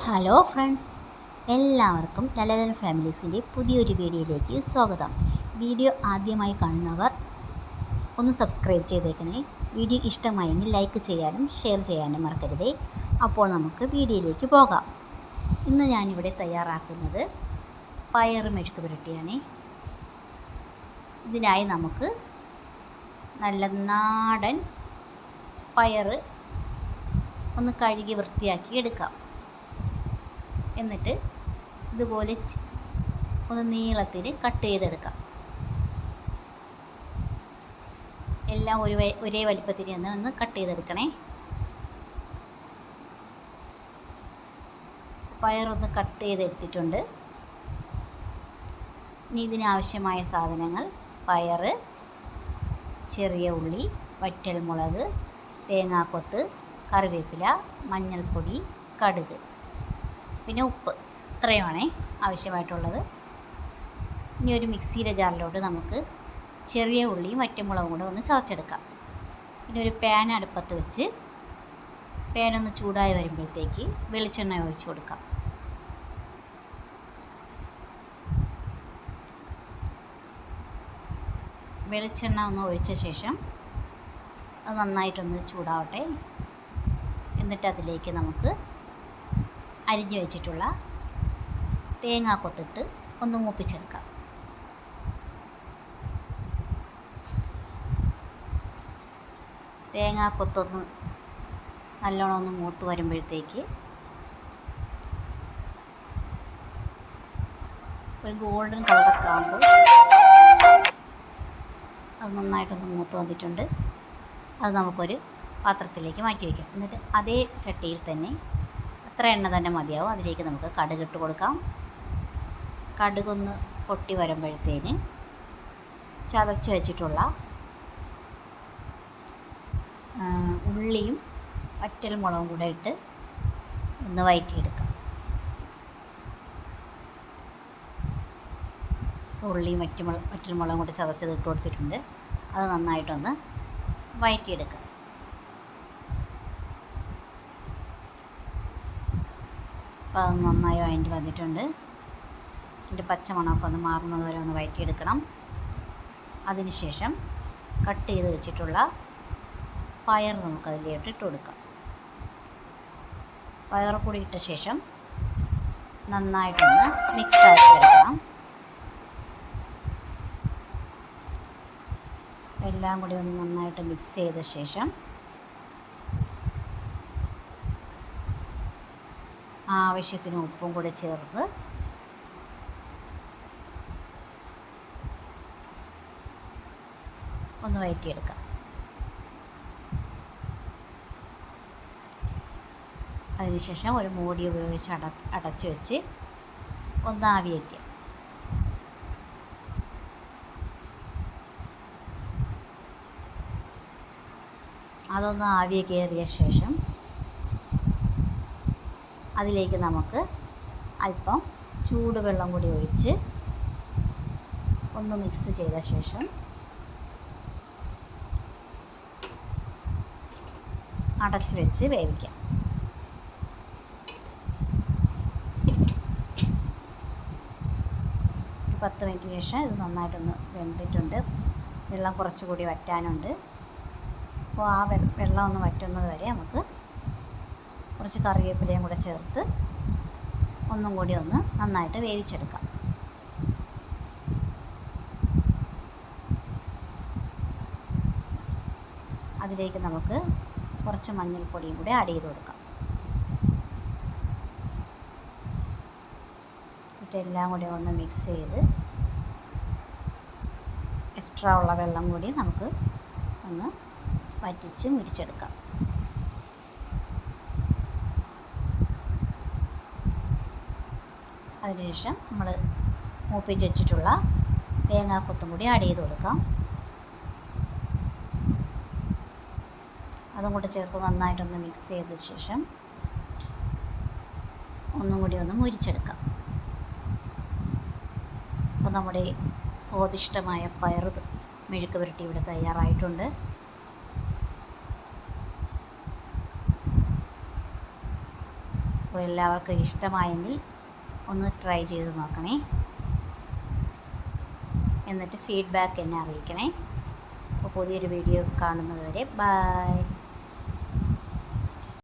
Hello friends, എല്ലാവർക്കും ലലലൻ ഫാമിലീസിൻ്റെ പുതിയൊരു വീഡിയോയിലേക്ക് സ്വാഗതം. വീഡിയോ ആദ്യമായി കാണുന്നവർ ഒന്ന് സബ്സ്ക്രൈബ് ചെയ്തേക്കണേ. വീഡിയോ ഇഷ്ടമായെങ്കിൽ ലൈക്ക് ചെയ്യാനും ഷെയർ ചെയ്യാനും മറക്കരുതേ. അപ്പോൾ നമുക്ക് വീഡിയോയിലേക്ക് പോകാം. ഇന്ന് ഞാനിവിടെ തയ്യാറാക്കുന്നത് പയർ മെഴുക്ക് പുരട്ടിയാണ്. ഇതിനായി നമുക്ക് നല്ല നാടൻ പയർ ഒന്ന് കഴുകി വൃത്തിയാക്കി എടുക്കാം. എന്നിട്ട് ഇതുപോലെ ഒന്ന് നീളത്തിൽ കട്ട് ചെയ്തെടുക്കാം. എല്ലാം ഒരേ വലിപ്പത്തിൽ ഒന്ന് കട്ട് ചെയ്തെടുക്കണേ. പയറൊന്ന് കട്ട് ചെയ്തെടുത്തിട്ടുണ്ട്. ഇനി ഇതിനാവശ്യമായ സാധനങ്ങൾ: പയർ, ചെറിയ ഉള്ളി, വറ്റൽമുളക്, തേങ്ങാക്കൊത്ത്, കറിവേപ്പില, മഞ്ഞൾപ്പൊടി, കടുക്, പിന്നെ ഉപ്പ്. ഇത്രയുമാണ് ആവശ്യമായിട്ടുള്ളത്. ഇനി ഒരു മിക്സിയിലെ ജാറിലോട്ട് നമുക്ക് ചെറിയ ഉള്ളിയും വറ്റൽമുളകും കൂടെ ഒന്ന് ചതച്ചെടുക്കാം. പിന്നെ ഒരു പാൻ അടുപ്പത്ത് വെച്ച് പാനൊന്ന് ചൂടായി വരുമ്പോഴത്തേക്ക് വെളിച്ചെണ്ണ ഒഴിച്ച് കൊടുക്കാം. വെളിച്ചെണ്ണ ഒന്ന് ഒഴിച്ച ശേഷം അത് നന്നായിട്ടൊന്ന് ചൂടാവട്ടെ. എന്നിട്ട് അതിലേക്ക് നമുക്ക് അരിഞ്ഞു വെച്ചിട്ടുള്ള തേങ്ങാക്കൊത്തിട്ട് ഒന്ന് മൂപ്പിച്ചെടുക്കാം. തേങ്ങാക്കൊത്തൊന്ന് നല്ലോണം ഒന്ന് മൂത്ത് വരുമ്പോഴത്തേക്ക് ഒരു ഗോൾഡൻ കളറൊക്കെ ആകുമ്പോൾ അത് നന്നായിട്ടൊന്ന് മൂത്ത് വന്നിട്ടുണ്ട്. അത് നമുക്കൊരു പാത്രത്തിലേക്ക് മാറ്റി വയ്ക്കാം. എന്നിട്ട് അതേ ചട്ടിയിൽ തന്നെ അത്ര എണ്ണ തന്നെ മതിയാവും. അതിലേക്ക് നമുക്ക് കടുകിട്ട് കൊടുക്കാം. കടുകൊന്ന് പൊട്ടി വരുമ്പോഴത്തേന് ചതച്ച് വെച്ചിട്ടുള്ള ഉള്ളിയും വറ്റൽമുളകും കൂടെ ഇട്ട് ഒന്ന് വഴറ്റിയെടുക്കാം. ഉള്ളിയും വറ്റൽമുളകും കൂടെ ചതച്ചത് ഇട്ട് കൊടുത്തിട്ടുണ്ട്. അത് നന്നായിട്ടൊന്ന് വഴറ്റിയെടുക്കാം. അപ്പോൾ അത് നന്നായി വഴറ്റി വന്നിട്ടുണ്ട്. അതിൻ്റെ പച്ചമണമൊക്കെ ഒന്ന് മാറുന്നത് വരെ ഒന്ന് വഴറ്റിയെടുക്കണം. അതിനുശേഷം കട്ട് ചെയ്ത് വെച്ചിട്ടുള്ള പയർ നമുക്കതിലേക്ക് ഇട്ട് കൊടുക്കാം. പയർ കൂടി ഇട്ട ശേഷം നന്നായിട്ടൊന്ന് മിക്സ് ആക്കി എടുക്കണം. എല്ലാം കൂടി ഒന്ന് നന്നായിട്ട് മിക്സ് ചെയ്ത ശേഷം ആവശ്യത്തിന് ഉപ്പും കൂടി ചേർത്ത് ഒന്ന് വഴറ്റിയെടുക്കാം. അതിനുശേഷം ഒരു മൂടി ഉപയോഗിച്ച് അടച്ച് വെച്ച് ഒന്ന് ആവി കയറ്റുക. അതൊന്ന് ആവി കയറിയ ശേഷം അതിലേക്ക് നമുക്ക് അല്പം ചൂടുവെള്ളം കൂടി ഒഴിച്ച് ഒന്ന് മിക്സ് ചെയ്ത ശേഷം അടച്ച് വെച്ച് വേവിക്കാം. ഒരു 10 മിനിറ്റിന് ശേഷം ഇത് നന്നായിട്ടൊന്ന് വെന്തിട്ടുണ്ട്. വെള്ളം കുറച്ചുകൂടി വറ്റാനുണ്ട്. അപ്പോൾ ആ വെള്ളം ഒന്ന് വറ്റുന്നത് വരെ നമുക്ക് കുറച്ച് കറിവേപ്പിലയും കൂടെ ചേർത്ത് ഒന്നും കൂടി ഒന്ന് നന്നായിട്ട് വേവിച്ചെടുക്കാം. അതിലേക്ക് നമുക്ക് കുറച്ച് മഞ്ഞൾപ്പൊടിയും കൂടി ആഡ് ചെയ്ത് കൊടുക്കാം. എന്നിട്ട് എല്ലാം കൂടി ഒന്ന് മിക്സ് ചെയ്ത് എക്സ്ട്രാ ഉള്ള വെള്ളം കൂടി നമുക്ക് ഒന്ന് വറ്റിച്ച് മുരിച്ചെടുക്കാം. അതിനുശേഷം നമ്മൾ മൂപ്പിച്ച് വെച്ചിട്ടുള്ള തേങ്ങാക്കൊത്തും കൂടി ആഡ് ചെയ്ത് കൊടുക്കാം. അതും കൂടി ചേർത്ത് നന്നായിട്ടൊന്ന് മിക്സ് ചെയ്ത ശേഷം ഒന്നും കൂടി ഒന്ന് മുരിച്ചെടുക്കാം. അപ്പോൾ നമ്മുടെ സ്വാദിഷ്ടമായ പയർ മെഴുക്ക് പുരട്ടി ഇവിടെ തയ്യാറായിട്ടുണ്ട്. അപ്പോൾ എല്ലാവർക്കും ഇഷ്ടമായെങ്കിൽ ഒന്ന് ട്രൈ ചെയ്ത് നോക്കണേ. എന്നിട്ട് ഫീഡ്ബാക്ക് എന്നെ അറിയിക്കണേ. അപ്പോൾ പുതിയൊരു വീഡിയോ കാണുന്നത് വരെ ബൈ.